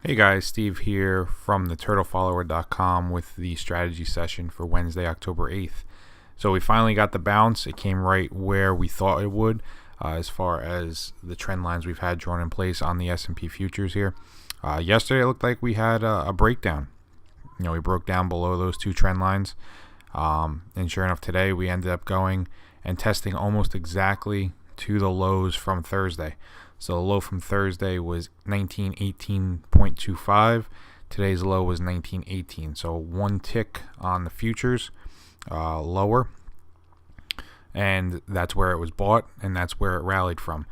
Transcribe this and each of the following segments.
Hey guys, Steve here from theturtlefollower.com with the strategy session for Wednesday, October 8th. So we finally got the bounce. It came right where we thought it would as far as the trend lines we've had drawn in place on the S&P futures here. Yesterday it looked like we had a breakdown. We broke down below those two trend lines. And sure enough, today we ended up going and testing almost exactly to the lows from Thursday. So the low from Thursday was 1918.25. Today's low was 1918. So one tick on the futures lower. And that's where it was bought, and that's where it rallied from.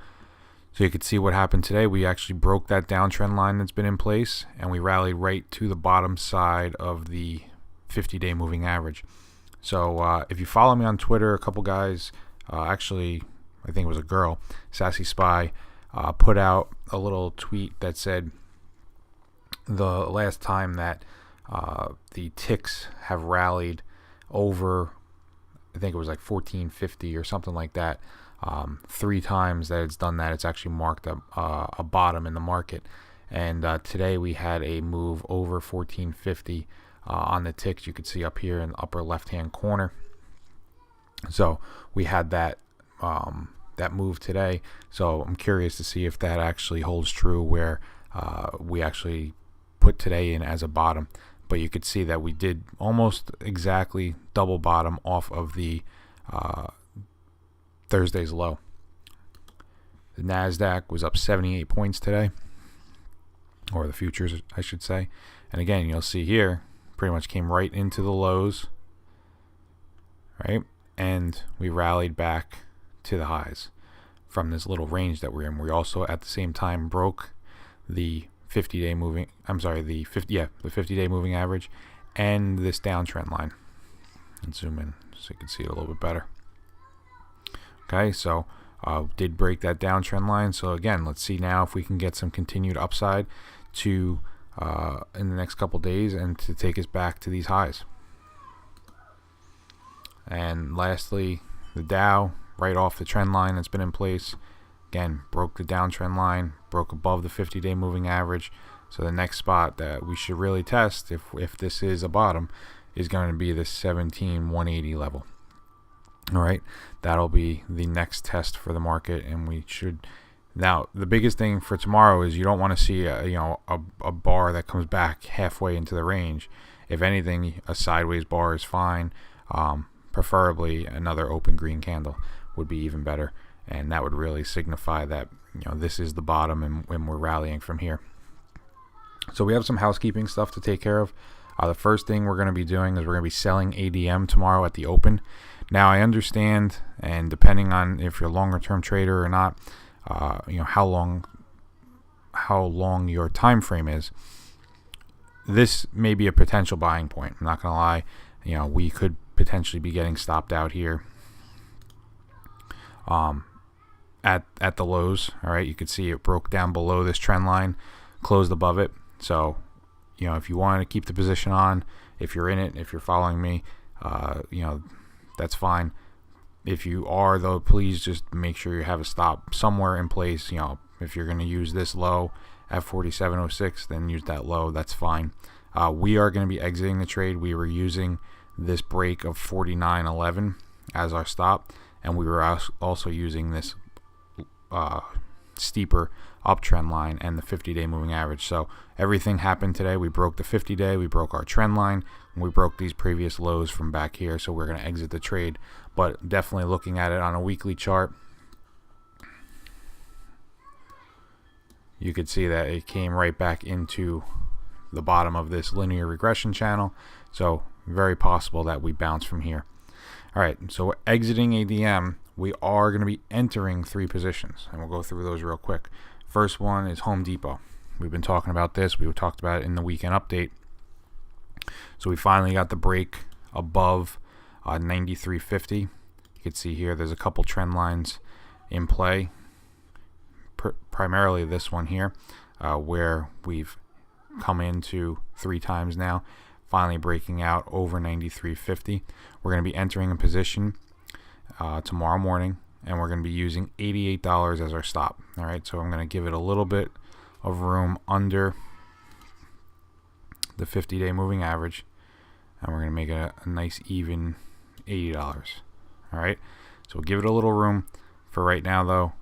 So you could see what happened today. We actually broke that downtrend line that's been in place, and we rallied right to the bottom side of the 50-day moving average. So if you follow me on Twitter, a couple guys, actually, I think it was a girl, Sassy Spy, put out a little tweet that said the last time that the ticks have rallied over, I think it was like 1450 or something like that, 3 times that it's done that, it's actually marked a bottom in the market. And today we had a move over 1450 on the ticks. You could see up here in the upper left hand corner. So we had that move today. So I'm curious to see if that actually holds true where we actually put today in as a bottom. But you could see that we did almost exactly double bottom off of the Thursday's low. The Nasdaq was up 78 points today, or the futures I should say. And again, you'll see here pretty much came right into the lows, right? And we rallied back to the highs from this little range that we're in. We also at the same time broke the 50-day moving, the 50-day moving average and this downtrend line. Let's zoom in so you can see it a little bit better. Okay, so did break that downtrend line. So again, let's see now if we can get some continued upside to in the next couple days and to take us back to these highs. And lastly, the Dow, right off the trend line that's been in place, again broke the downtrend line, broke above the 50-day moving average. So the next spot that we should really test, if this is a bottom, is going to be the 17,180 level. All right, that'll be the next test for the market, and we should. Now the biggest thing for tomorrow is you don't want to see a bar that comes back halfway into the range. If anything, a sideways bar is fine. Preferably another open green candle would be even better, and that would really signify that this is the bottom and we're rallying from here. So we have some housekeeping stuff to take care of. The first thing we're going to be doing is we're going to be selling ADM tomorrow at the open. Now I understand, and depending on if you're a longer term trader or not, how long your time frame is, this may be a potential buying point. I'm not going to lie. We could potentially be getting stopped out here at the lows. All right, you can see it broke down below this trend line, closed above it. So if you want to keep the position on, if you're in it, if you're following me, that's fine. If you are, though, please just make sure you have a stop somewhere in place. If you're going to use this low at 47.06, then use that low. That's fine. We are going to be exiting the trade. We were using this break of 49.11 as our stop, and we were also using this steeper uptrend line and the 50-day moving average. So everything happened today. We broke the 50-day, we broke our trend line, and we broke these previous lows from back here. So we're going to exit the trade, but definitely looking at it on a weekly chart, you could see that it came right back into the bottom of this linear regression channel. So very possible that we bounce from here. All right, so exiting ADM, we are going to be entering 3 positions, and we'll go through those real quick. First one is Home Depot. We've been talking about this. We talked about it in the weekend update. So we finally got the break above 93.50. You can see here there's a couple trend lines in play, primarily this one here, where we've come into 3 times now, finally breaking out over 93.50. We're going to be entering a position tomorrow morning, and we're going to be using $88 as our stop. All right, so I'm going to give it a little bit of room under the 50-day moving average, and we're going to make it a nice even $80. All right, so we'll give it a little room. For right now, though,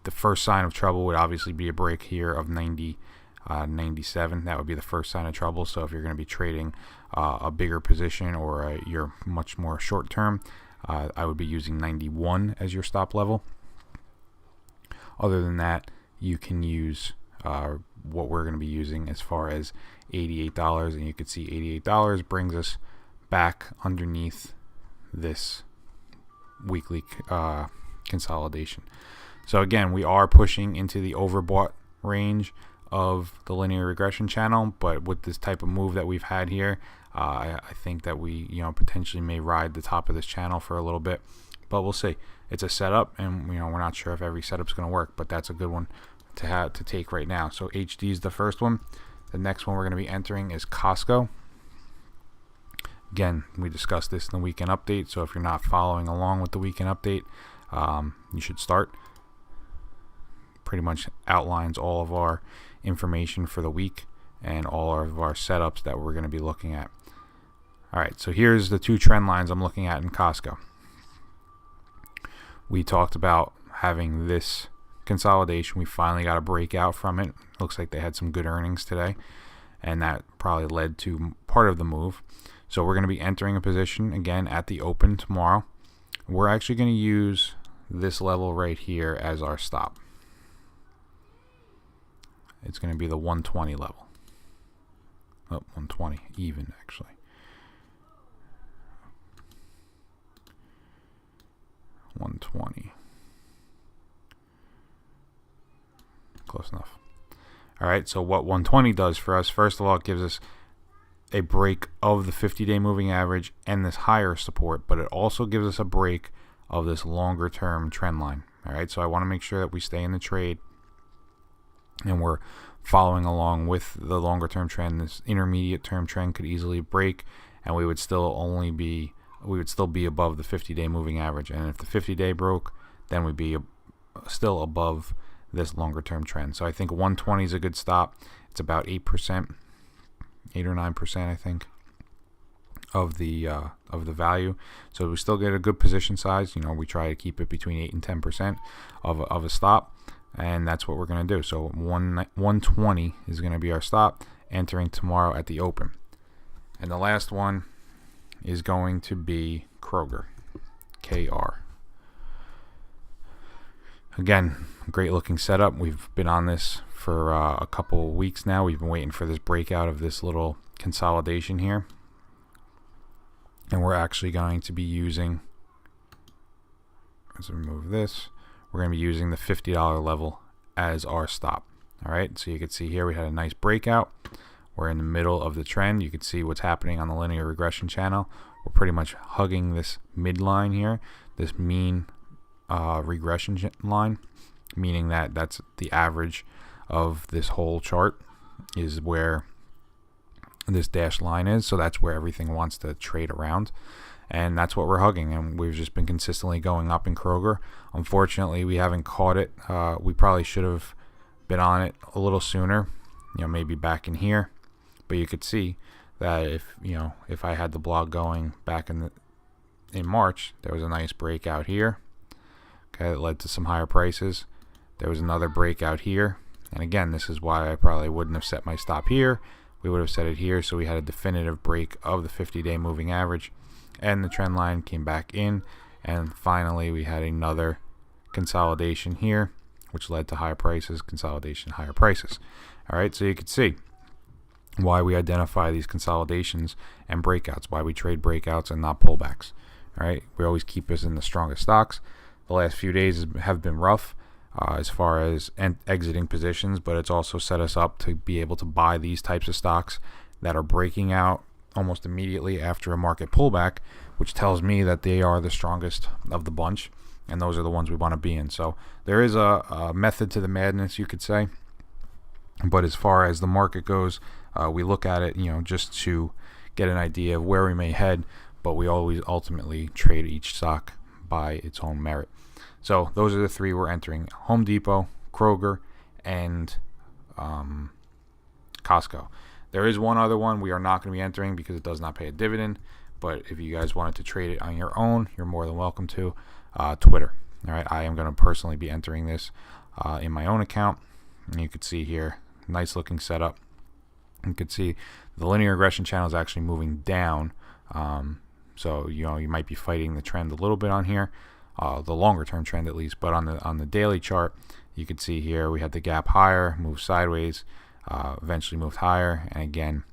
the first sign of trouble would obviously be a break here of 97. That would be the first sign of trouble. So if you're going to be trading a bigger position, or you're much more short term, I would be using 91 as your stop level. Other than that, you can use what we're going to be using as far as $88, and you can see $88 brings us back underneath this weekly consolidation. So again, we are pushing into the overbought range of the linear regression channel, but with this type of move that we've had here, I think that we potentially may ride the top of this channel for a little bit, but we'll see. It's a setup, and we're not sure if every setup's going to work, but that's a good one to take right now. So HD is the first one. The next one we're going to be entering is Costco. Again, we discussed this in the weekend update, so if you're not following along with the weekend update, you should start. Pretty much outlines all of our information for the week and all of our setups that we're going to be looking at. All right, so here's the two trend lines I'm looking at in Costco. We talked about having this consolidation. We finally got a breakout from it. Looks like they had some good earnings today, and that probably led to part of the move. So we're going to be entering a position again at the open tomorrow. We're actually going to use this level right here as our stop. It's going to be the 120 level. Oh, 120 even actually. 120. Close enough. All right, so what 120 does for us, first of all, it gives us a break of the 50-day moving average and this higher support, but it also gives us a break of this longer term trend line. All right, so I want to make sure that we stay in the trade and we're following along with the longer term trend. This intermediate term trend could easily break, and we would still be above the 50-day moving average. And if the 50-day broke, then we'd be still above this longer term trend. So I think 120 is a good stop. It's about 8%, 8 or 9%, I think, of the value. So we still get a good position size. We try to keep it between 8 and 10% of a stop, and that's what we're going to do. So 120 is going to be our stop, entering tomorrow at the open. And the last one is going to be Kroger, KR. Again, great looking setup. We've been on this for a couple of weeks now. We've been waiting for this breakout of this little consolidation here. And we're actually going to be using, let's remove this, we're going to be using the $50 level as our stop. All right, so you can see here we had a nice breakout. We're in the middle of the trend. You can see what's happening on the linear regression channel. We're pretty much hugging this midline here, this mean regression line, meaning that that's the average of this whole chart is where this dashed line is. So that's where everything wants to trade around, and that's what we're hugging. And we've just been consistently going up in Kroger. Unfortunately, we haven't caught it. We probably should have been on it a little sooner, maybe back in here. But you could see that if I had the blog going back in March, there was a nice breakout here. Okay, that led to some higher prices. There was another breakout here, and again, this is why I probably wouldn't have set my stop here. We would have set it here, so we had a definitive break of the 50-day moving average, and the trend line came back in, and finally we had another consolidation here, which led to higher prices, consolidation, higher prices. All right, so you can see why we identify these consolidations and breakouts, why we trade breakouts and not pullbacks. All right, we always keep us in the strongest stocks. The last few days have been rough as far as exiting positions, but it's also set us up to be able to buy these types of stocks that are breaking out almost immediately after a market pullback, which tells me that they are the strongest of the bunch, and those are the ones we want to be in. So there is a method to the madness, you could say. But as far as the market goes, we look at it, just to get an idea of where we may head, but we always ultimately trade each stock by its own merit. So those are the three we're entering: Home Depot, Kroger, and Costco. There is one other one we are not going to be entering because it does not pay a dividend. But if you guys wanted to trade it on your own, you're more than welcome to. Twitter. All right, I am going to personally be entering this in my own account. And you can see here, nice looking setup. You can see the linear regression channel is actually moving down. So you might be fighting the trend a little bit on here, the longer term trend at least. But on the daily chart, you can see here we had the gap higher, move sideways, eventually moved higher, and again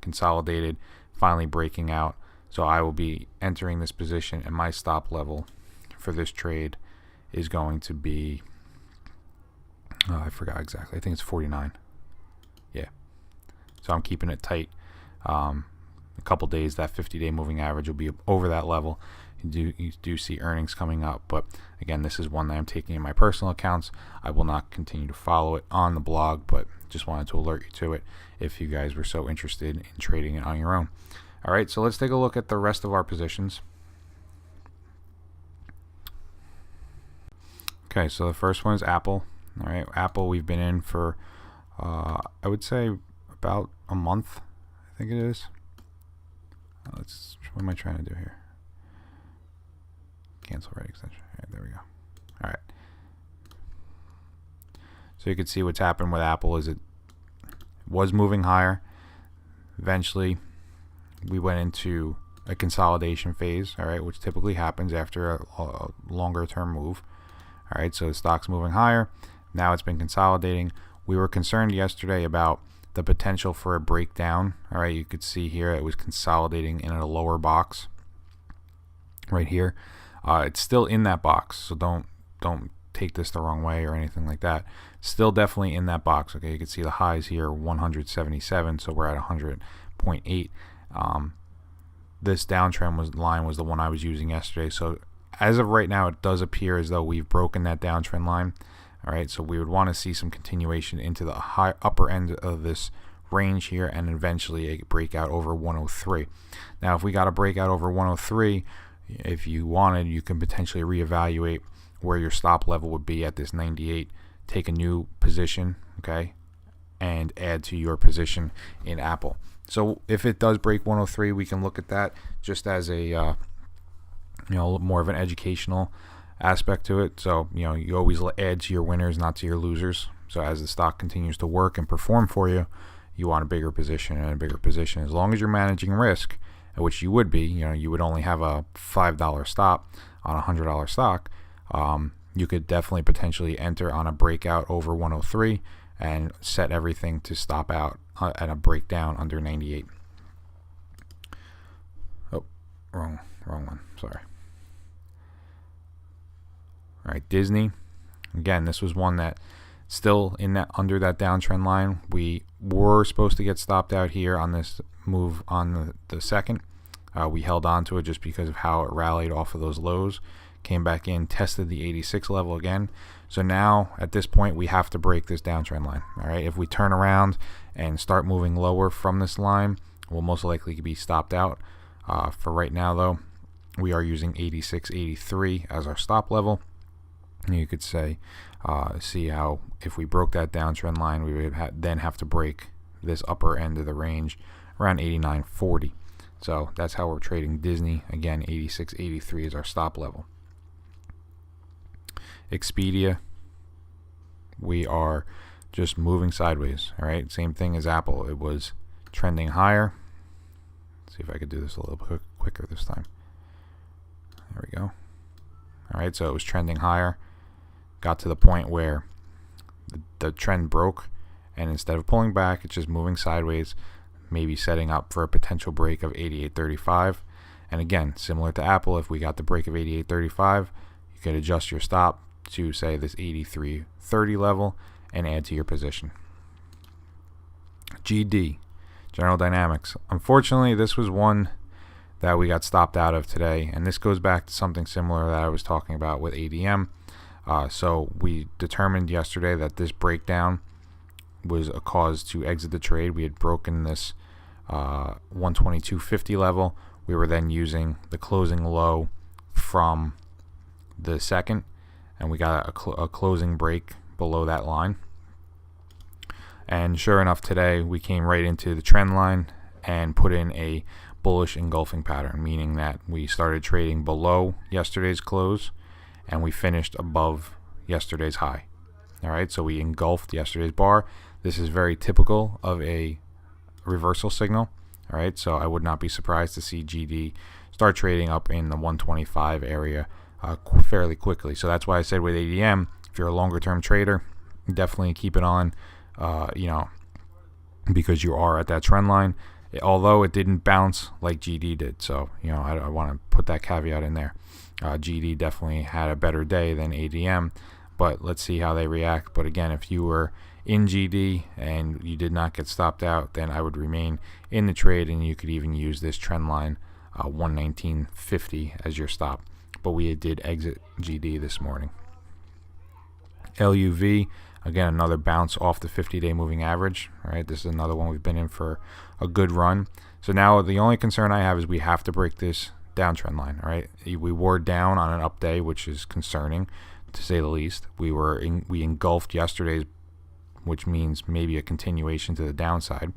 consolidated, finally breaking out. So I will be entering this position, and my stop level for this trade is going to be, I forgot exactly, I think it's 49. Yeah, so I'm keeping it tight. A couple days, that 50-day moving average will be over that level. You do see earnings coming up, but again, this is one that I'm taking in my personal accounts. I will not continue to follow it on the blog, but just wanted to alert you to it if you guys were so interested in trading it on your own. All right, so let's take a look at the rest of our positions. Okay, so the first one is Apple. All right, Apple we've been in for, I would say about a month, I think it is. What am I trying to do here? Cancel right extension. All right, there we go. All right. So you can see what's happened with Apple is it was moving higher. Eventually, we went into a consolidation phase, all right, which typically happens after a longer term move. All right, so the stock's moving higher. Now it's been consolidating. We were concerned yesterday about the potential for a breakdown. All right, you could see here it was consolidating in a lower box right here. It's still in that box, so don't take this the wrong way or anything like that. Still definitely in that box. Okay, you can see the highs here 177, so we're at 100.8. This downtrend line was the one I was using yesterday. So as of right now, it does appear as though we've broken that downtrend line. All right, so we would want to see some continuation into the upper end of this range here, and eventually a breakout over 103. Now, if we got a breakout over 103, if you wanted, you can potentially reevaluate where your stop level would be at this 98. Take a new position, okay, and add to your position in Apple. So if it does break 103, we can look at that just as a more of an educational aspect to it. So you always add to your winners, not to your losers. So as the stock continues to work and perform for you, you want a bigger position and a bigger position. As long as you're managing risk, which you would be, you would only have a $5 stop on a $100 stock. You could definitely potentially enter on a breakout over 103 and set everything to stop out at a breakdown under 98. Oh, wrong one. Sorry. All right, Disney. Again, this was one that still under that downtrend line. We were supposed to get stopped out here on this move on the second. We held on to it just because of how it rallied off of those lows. Came back in, tested the 86 level again. So now at this point we have to break this downtrend line. All right, if we turn around and start moving lower from this line, we'll most likely be stopped out. For right now though, we are using 86.83 as our stop level. And you could say, see how if we broke that downtrend line, we would then have to break this upper end of the range around 89.40. So that's how we're trading Disney. Again, 86.83 is our stop level. EXpedia, we are just moving sideways. All right, same thing as Apple. It was trending higher. Let's see if I could do this a little quicker this time. There we go. All right, so it was trending higher. Got to the point where the trend broke, and instead of pulling back, it's just moving sideways, maybe setting up for a potential break of 88.35. And again, similar to Apple, if we got the break of 88.35, you could adjust your stop to say this 83.30 level and add to your position. GD, General Dynamics. Unfortunately, this was one that we got stopped out of today, and this goes back to something similar that I was talking about with ADM. So we determined yesterday that this breakdown was a cause to exit the trade. We had broken this 122.50 level. We were then using the closing low from the second, and we got a closing break below that line. And sure enough, today we came right into the trend line and put in a bullish engulfing pattern, meaning that we started trading below yesterday's close and we finished above yesterday's high. All right, so we engulfed yesterday's bar. This is very typical of a reversal signal. All right, so I would not be surprised to see GD start trading up in the 125 area fairly quickly. So that's why I said with ADM, if you're a longer term trader, definitely keep it on, because you are at that trend line, although it didn't bounce like GD did. So, I want to put that caveat in there. GD definitely had a better day than ADM, but let's see how they react. But again, if you were in GD and you did not get stopped out, then I would remain in the trade, and you could even use this trend line 119.50 as your stop. But we did exit GD this morning. LUV, again, another bounce off the 50-day moving average. All right, this is another one we've been in for a good run. So now the only concern I have is we have to break this downtrend line. All right, we were down on an up day, which is concerning to say the least. We engulfed yesterday's, which means maybe a continuation to the downside.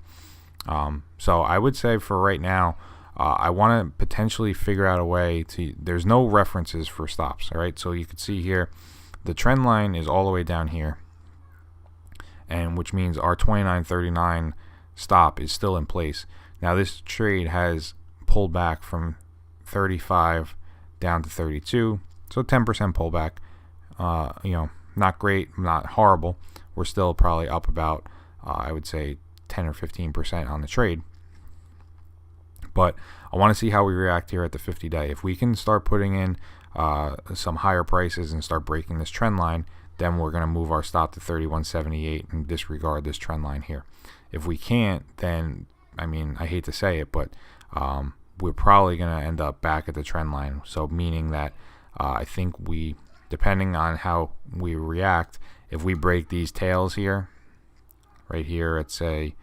So I would say for right now, I want to potentially figure out a way to. There's no references for stops. All right, so you can see here, the trend line is all the way down here, and which means our 29.39 stop is still in place. Now this trade has pulled back from 35 down to 32, so 10% pullback. Not great, not horrible. We're still probably up about, I would say, 10 or 15% on the trade. But I want to see how we react here at the 50-day. If we can start putting in some higher prices and start breaking this trend line, then we're going to move our stop to 31.78 and disregard this trend line here. If we can't, then, I hate to say it, but we're probably going to end up back at the trend line. So meaning that I think depending on how we react, if we break these tails here, right here at say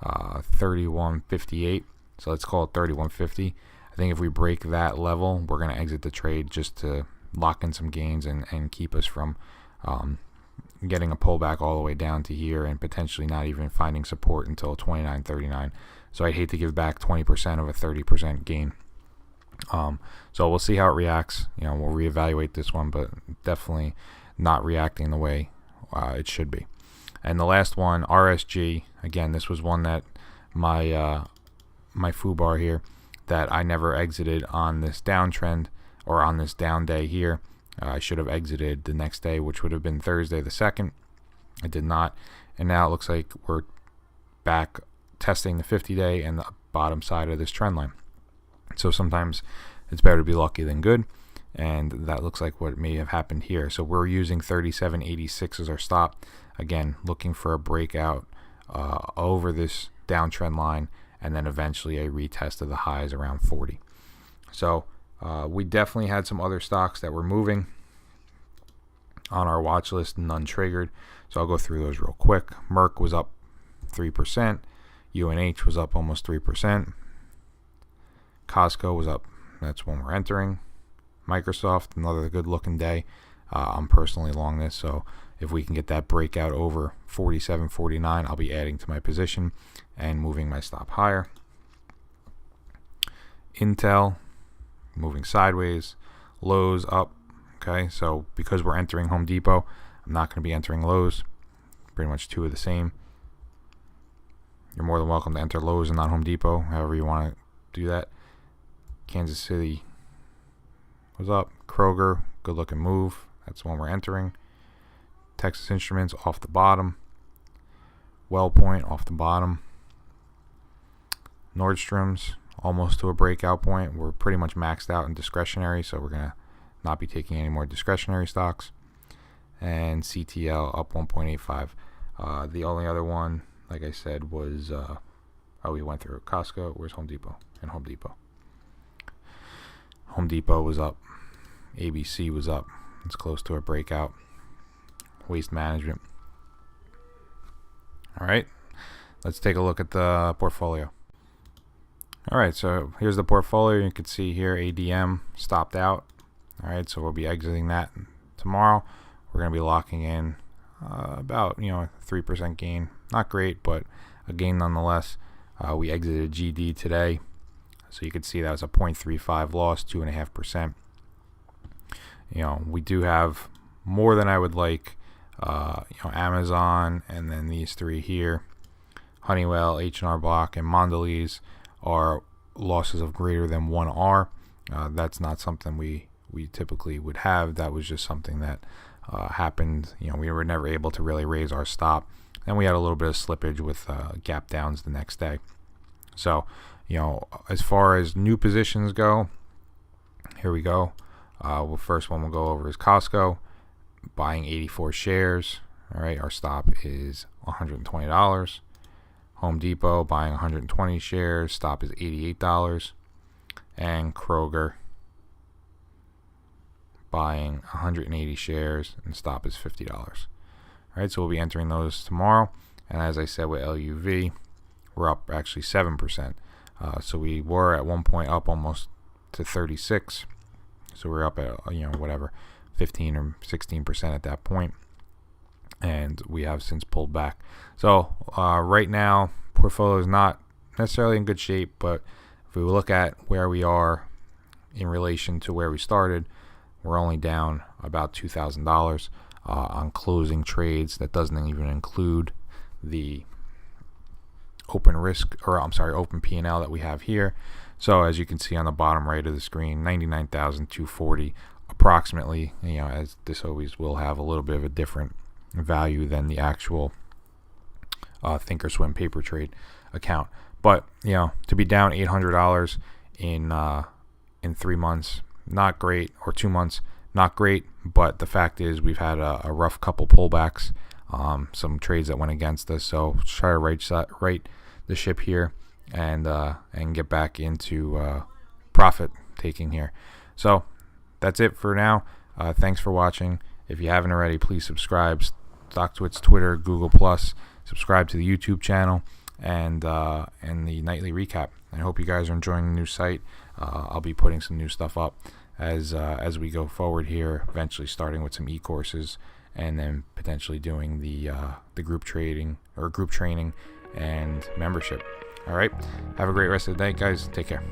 31.58, so let's call it 31.50. I think if we break that level, we're going to exit the trade just to lock in some gains and keep us from getting a pullback all the way down to here and potentially not even finding support until 29.39. So I'd hate to give back 20% of a 30% gain. So we'll see how it reacts. We'll reevaluate this one, but definitely not reacting the way it should be. And the last one, RSG. Again, this was one that my FUBAR here that I never exited on this downtrend or on this down day here. I should have exited the next day, which would have been Thursday the 2nd. I did not, and now it looks like we're back testing the 50-day and the bottom side of this trend line. So sometimes it's better to be lucky than good, and that looks like what may have happened here. So we're using 37.86 as our stop. Again, looking for a breakout over this downtrend line, and then eventually a retest of the highs around 40. So we definitely had some other stocks that were moving on our watch list, none triggered. So I'll go through those real quick. Merck was up 3%. UNH was up almost 3%. Costco was up. That's when we're entering. Microsoft, another good looking day. I'm personally long this, so if we can get that breakout over 47.49, I'll be adding to my position and moving my stop higher. Intel moving sideways. Lowe's up. Okay, so because we're entering Home Depot, I'm not going to be entering Lowe's. Pretty much two of the same. You're more than welcome to enter Lowe's and not Home Depot, however you want to do that. Kansas City was up. Kroger, good looking move. That's the one we're entering. Texas Instruments off the bottom. WellPoint off the bottom. Nordstrom's almost to a breakout point. We're pretty much maxed out in discretionary, so we're going to not be taking any more discretionary stocks. And CTL up 1.85. The only other one, like I said, was we went through Costco. Where's Home Depot? And Home Depot. Home Depot was up. ABC was up. It's close to a breakout. Waste Management. All right, let's take a look at the portfolio. All right, so here's the portfolio. You can see here ADM stopped out. All right, so we'll be exiting that tomorrow. We're going to be locking in about 3% gain. Not great, but a gain nonetheless. We exited GD today, so you can see that was a 0.35 loss, 2.5%. We do have more than I would like. Amazon, and then these three here, Honeywell, H&R Block, and Mondelez, are losses of greater than 1R. That's not something we typically would have. That was just something that happened. We were never able to really raise our stop, and we had a little bit of slippage with gap downs the next day. So, as far as new positions go, here we go. First one we'll go over is Costco, buying 84 shares. All right, our stop is $120. Home Depot, buying 120 shares, stop is $88. And Kroger, buying 180 shares, and stop is $50. All right, so we'll be entering those tomorrow. And as I said with LUV, we're up actually 7%. So we were at one point up almost to 36. So we're up at 15 or 16% at that point, and we have since pulled back. So right now, portfolio is not necessarily in good shape, but if we look at where we are in relation to where we started, we're only down about $2,000 on closing trades. That doesn't even include the open P&L that we have here. So as you can see on the bottom right of the screen, 99,240 approximately. As this always will have a little bit of a different value than the actual Thinkorswim paper trade account. But to be down $800 in 3 months, not great, or 2 months, not great. But the fact is, we've had a rough couple pullbacks, some trades that went against us. So let's try to right the ship here and get back into profit taking here. So that's it for now. Thanks for watching. If you haven't already, please subscribe. StockTwits, Twitter, Google+. Subscribe to the YouTube channel and the nightly recap. I hope you guys are enjoying the new site. I'll be putting some new stuff up as we go forward here. Eventually, starting with some e-courses, and then potentially doing the group trading or group training and membership. All right. Have a great rest of the day, guys. Take care.